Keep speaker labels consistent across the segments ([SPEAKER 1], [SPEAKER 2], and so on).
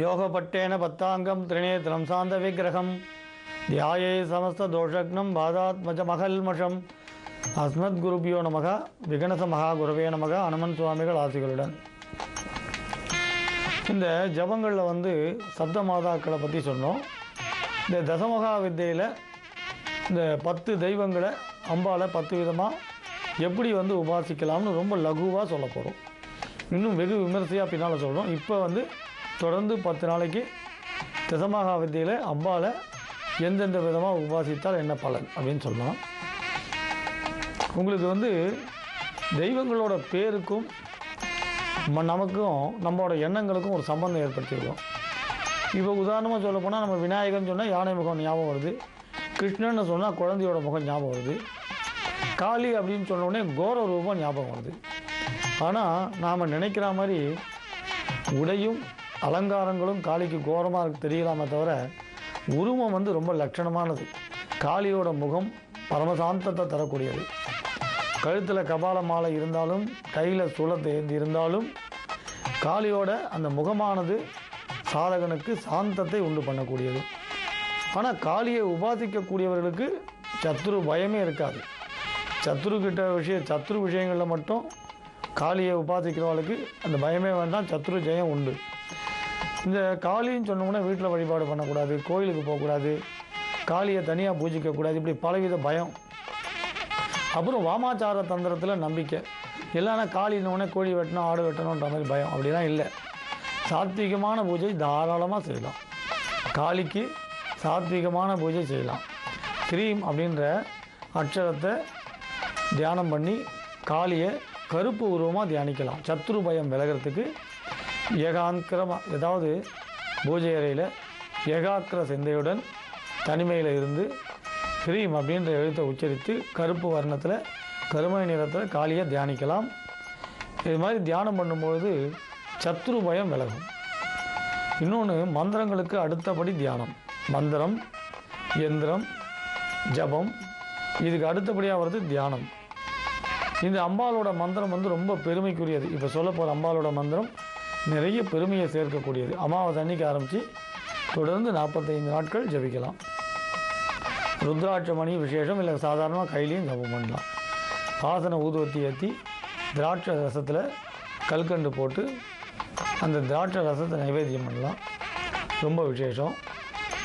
[SPEAKER 1] யோகப்பட்டேன பத்தாங்கம் திரிநேத்திரம் சாந்த விக்கிரகம் தியாயே சமஸ்த தோஷக்னம் பாதாத்மஜ மகல்மஷம் அஸ்மத் குருபியோ நமக விகணச மகா குருவே நமக அனுமன் சுவாமிகள் ஆசிகளுடன். இந்த ஜபங்களில் சப்த மாதாக்களை பற்றி சொன்னோம். இந்த தசமகா வித்தையில் இந்த 10 தெய்வங்களை அம்பால 10 விதமாக எப்படி உபாசிக்கலாம்னு ரொம்ப லகுவாக சொல்ல போகிறோம். இன்னும் வெகு விமர்சையாக பின்னால் சொல்கிறோம். இப்போ தொடர்ந்து 10 நாளைக்கு தசமகா வித்தையில் அம்பால எந்தெந்த விதமாக உபாசித்தால் என்ன பலன் அப்படின்னு சொல்லலாம். உங்களுக்கு தெய்வங்களோட பேருக்கும் நமக்கும் நம்மளோட எண்ணங்களுக்கும் ஒரு சம்பந்தம் ஏற்படுத்தியிருக்கோம். இப்போ உதாரணமாக சொல்ல போனால் நம்ம விநாயகன் சொன்னால் யானை முகம் ஞாபகம் வருது, கிருஷ்ணன்னு சொன்னால் குழந்தையோட முகம் ஞாபகம் வருது, காளி அப்படின்னு சொன்னோடனே கோர ரூபம் ஞாபகம் வருது. ஆனால் நாம் நினைக்கிற மாதிரி உடையும் அலங்காரங்களும் காளிக்கு கோரமாக தெரியலாமே தவிர உருவம் ரொம்ப லட்சணமானது. காளியோட முகம் பரமசாந்தத்தை தரக்கூடியது. கழுத்தில் கபால மாலை இருந்தாலும் கையில் சுளத்தை ஏந்தி இருந்தாலும் காளியோட அந்த முகமானது சாதகனுக்கு சாந்தத்தை உண்டு பண்ணக்கூடியது. ஆனால் காளியை உபாசிக்கக்கூடியவர்களுக்கு சத்ரு பயமே இருக்காது. சத்ரு விஷயங்களில் மட்டும் காளியை உபாசிக்கிறவர்களுக்கு அந்த பயமே வேண்டாம், சத்ரு ஜெயம் உண்டு. இந்த காளின்னு சொன்னோம்னா வீட்டில் வழிபாடு பண்ணக்கூடாது, கோயிலுக்கு போகக்கூடாது, காளியை தனியாக பூஜிக்கக்கூடாது, இப்படி பலவித பயம். அப்புறம் வாமாச்சார தந்திரத்தில் நம்பிக்கை. இல்லைன்னா காளினோடனே கோழி வெட்டணும் ஆடு வெட்டணுன்ற மாதிரி பயம். அப்படிலாம் இல்லை. சாத்விகமான பூஜை தாராளமாக செய்யலாம். காளிக்கு சாத்விகமான பூஜை செய்யலாம். கிரீம் அப்படின்ற அக்ஷரத்தை தியானம் பண்ணி காளியை கருப்பு உருவமாக தியானிக்கலாம். சத்ரு பயம் விலகிறதுக்கு ஏகாக்கிரமாக, ஏதாவது பூஜை அறையில் ஏகாக்கிர சிந்தையுடன் தனிமையில் இருந்து கிரீம் அப்படின்ற எழுத்தை உச்சரித்து கருப்பு வர்ணத்தில் கருமை நிறத்தில் காளியை தியானிக்கலாம். இது மாதிரி தியானம் பண்ணும்பொழுது சத்ரு பயம் விலகும். இன்னொன்று, மந்திரங்களுக்கு அடுத்தபடி தியானம். மந்திரம், யந்திரம், ஜபம், இதுக்கு அடுத்தபடியாக வருது தியானம். இந்த அம்பாலோட மந்திரம் ரொம்ப பெருமைக்குரியது. இப்போ சொல்ல போகிற அம்பாலோட மந்திரம் நிறைய பெருமையை சேர்க்கக்கூடியது. அமாவாசை அன்னைக்கு ஆரம்பித்து தொடர்ந்து 45 நாட்கள் ஜபிக்கலாம். ருத்ராட்ச மணி விசேஷம், இல்லை சாதாரணமாக கையிலையும் ஜபம் பண்ணலாம். வாசனை ஊதுவத்தி ஏற்றி திராட்சை ரசத்தில் கல்கண்டு போட்டு அந்த திராட்சை ரசத்தை நைவேத்தியம் பண்ணலாம். ரொம்ப விசேஷம்.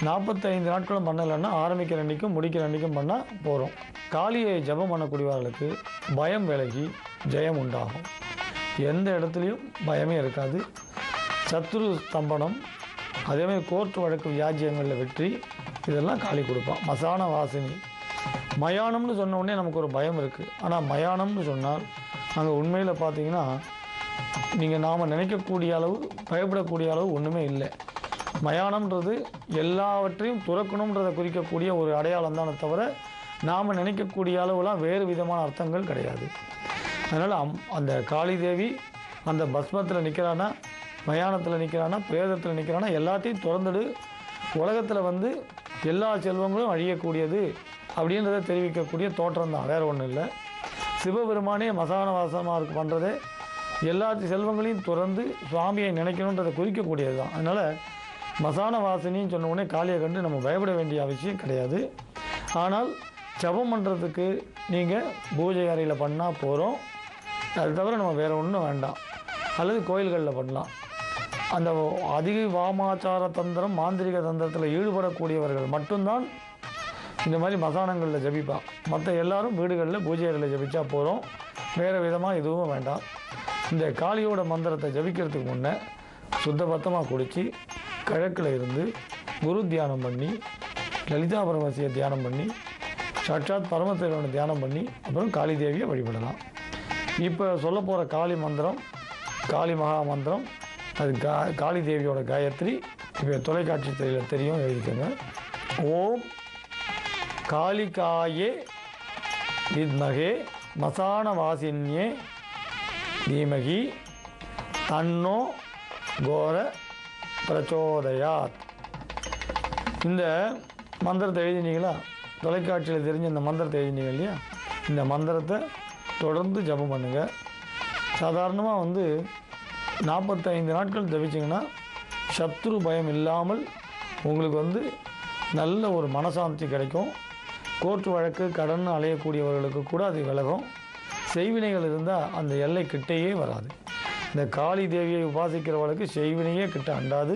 [SPEAKER 1] 45 நாட்களும் பண்ணலைன்னா ஆரம்பிக்கிற அன்றைக்கும் முடிக்கிற அன்றைக்கும் பண்ணால் போகிறோம். காளியை ஜபம் பண்ணக்கூடியவர்களுக்கு பயம் விலகி ஜெயம் உண்டாகும். எந்த இடத்துலையும் பயமே இருக்காது. சத்ரு ஸ்தம்பனம், அதேமாதிரி கோர்ட் வழக்கு வியாஜ்யங்களில் வெற்றி, இதெல்லாம் காளி கொடுப்பான். மசான வாசினி. மயானம்னு சொன்ன உடனே நமக்கு ஒரு பயம் இருக்குது. ஆனால் மயானம்னு சொன்னால் அங்கே உண்மையில் பார்த்தீங்கன்னா நீங்கள் நாம் நினைக்கக்கூடிய அளவு பயப்படக்கூடிய அளவு ஒன்றுமே இல்லை. மயானம்ன்றது எல்லாவற்றையும் துறக்கணுன்றதை குறிக்கக்கூடிய ஒரு அடையாளம் தானே தவிர நாம் நினைக்கக்கூடிய அளவுலாம் வேறு விதமான அர்த்தங்கள் கிடையாது. அதனால் அந்த காளி தேவி அந்த பஸ்மத்தில் நிற்கிறானா, மயானத்தில் நிற்கிறானா, பிரேதத்தில் நிற்கிறானா, எல்லாத்தையும் திறந்துடு. உலகத்தில் எல்லா செல்வங்களும் அழியக்கூடியது அப்படின்றத தெரிவிக்கக்கூடிய தோற்றம் தான், வேறு ஒன்றும் இல்லை. சிவபெருமானே மசான வாசமாக பண்ணுறதே எல்லா செல்வங்களையும் துறந்து சுவாமியை நினைக்கணுன்றதை குறிக்கக்கூடியது தான். அதனால் மசான வாசனின்னு சொன்ன உடனே காளியை கண்டு நம்ம பயப்பட வேண்டிய அவசியம் கிடையாது. ஆனால் ஜபம் பண்ணுறதுக்கு நீங்கள் பூஜை அறையில் பண்ணால் போகிறோம். அது தவிர நம்ம வேறு ஒன்றும் வேண்டாம். அல்லது கோயில்களில் பண்ணலாம். அந்த அதிக வாமாச்சார தந்திரம் மாந்திரிக தந்திரத்தில் ஈடுபடக்கூடியவர்கள் மட்டும்தான் இந்த மாதிரி மசானங்களில் ஜபிப்பா. மற்ற எல்லாரும் வீடுகளில் பூஜை அறையில் ஜபிச்சா போகிறோம். வேறு விதமாக எதுவும் வேண்டாம். இந்த காளியோட மந்திரத்தை ஜபிக்கிறதுக்கு முன்னே சுத்தபத்தமாக குடித்து கிழக்கில் இருந்து குரு தியானம் பண்ணி லலிதா பரமசியை தியானம் பண்ணி சாட்சாத் பரமசிவனை தியானம் பண்ணி அப்புறம் காளி தேவியை வழிபடலாம். இப்போ சொல்ல போகிற காளி மந்திரம், காளி மகா மந்திரம், அது காளி தேவியோட காயத்ரி. இப்போ தொலைக்காட்சி திரையில் தெரியும், எழுதிக்கோங்க. ஓம் காளிகாயே வித்மகே மசான வாசின்யே தீமகி தன்னோ கோர பிரச்சோதயாத். இந்த மந்திரத்தை எழுதினீங்களா? தொலைக்காட்சியில் தெரிஞ்ச இந்த மந்திரத்தை எழுதினீங்க இல்லையா? இந்த மந்திரத்தை தொடர்ந்து ஜபம் பண்ணுங்கள். சாதாரணமாக 45 நாட்கள் ஜபிச்சிங்கன்னா சத்ரு பயம் இல்லாமல் உங்களுக்கு வந்து நல்ல ஒரு மனசாந்தி கிடைக்கும். கோர்ட்டு வழக்கு கடன் அலையக்கூடியவர்களுக்கு கூட அது விலகும். செய்வினைகள் இருந்தால் அந்த எல்லை கிட்டேயே வராது. இந்த காளி தேவியை உபாசிக்கிறவர்களுக்கு செய்வினையே கிட்ட அண்டாது.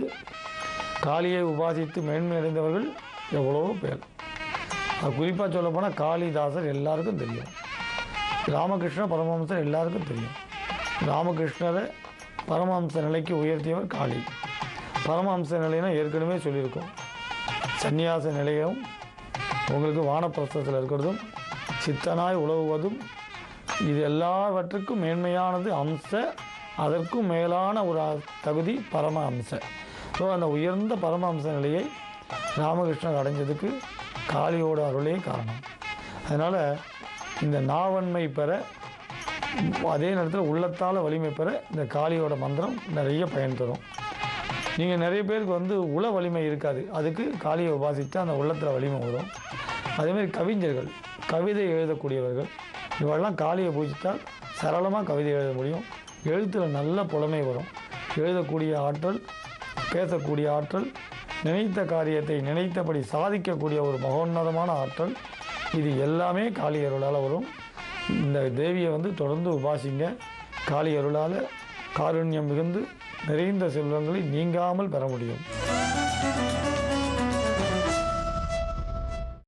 [SPEAKER 1] காளியை உபாசித்து மேன்மை அடைந்தவர்கள் எவ்வளோ பேர். அது குறிப்பாக சொல்லப்போனால் காளிதாசர் எல்லாருக்கும் தெரியும். ராமகிருஷ்ண பரமஹம்சர் எல்லாருக்கும் தெரியும். ராமகிருஷ்ணரை பரமஹம்ச நிலைக்கு உயர்த்தியவர் காளி. பரமஹம்ச நிலைன்னா ஏற்கனவே சொல்லியிருக்கோம். சந்நியாச நிலையும் உங்களுக்கு வானப்பிரஸ்தத்தில் இருக்கிறதும் சித்தனாய் உலவுவதும் இது எல்லாவற்றுக்கும் மேன்மையானது அம்ச. அதற்கும் மேலான ஒரு தகுதி பரமஹம்ச. ஸோ அந்த உயர்ந்த பரமஹம்ச நிலையை ராமகிருஷ்ணர் அடைஞ்சதுக்கு காளியோட அருளே காரணம். அதனால் இந்த நாவன்மை பெற, அதே நேரத்தில் உள்ளத்தால் வலிமை பெற இந்த காளியோட மந்திரம் நிறைய பயன் தரும். நீங்கள் நிறைய பேருக்கு வந்து உள வலிமை இருக்காது, அதுக்கு காளியை உபாசித்தா அந்த உள்ளத்தில் வலிமை வரும். அதேமாதிரி கவிஞர்கள், கவிதை எழுதக்கூடியவர்கள், இவெல்லாம் காளியை பூஜித்தால் சரளமாக கவிதை எழுத முடியும். எழுத்தில் நல்ல புலமை வரும். எழுதக்கூடிய ஆற்றல், பேசக்கூடிய ஆற்றல், நினைத்த காரியத்தை நினைத்தபடி சாதிக்கக்கூடிய ஒரு மகோன்னதமான ஆற்றல், இது எல்லாமே காளி அருளால் வரும். இந்த தேவியை வந்து தொடர்ந்து உபாசிங்க. காளி அருளால் காருண்யம் மிகுந்து நிறைந்த செல்வங்களை நீங்காமல் பெற முடியும்.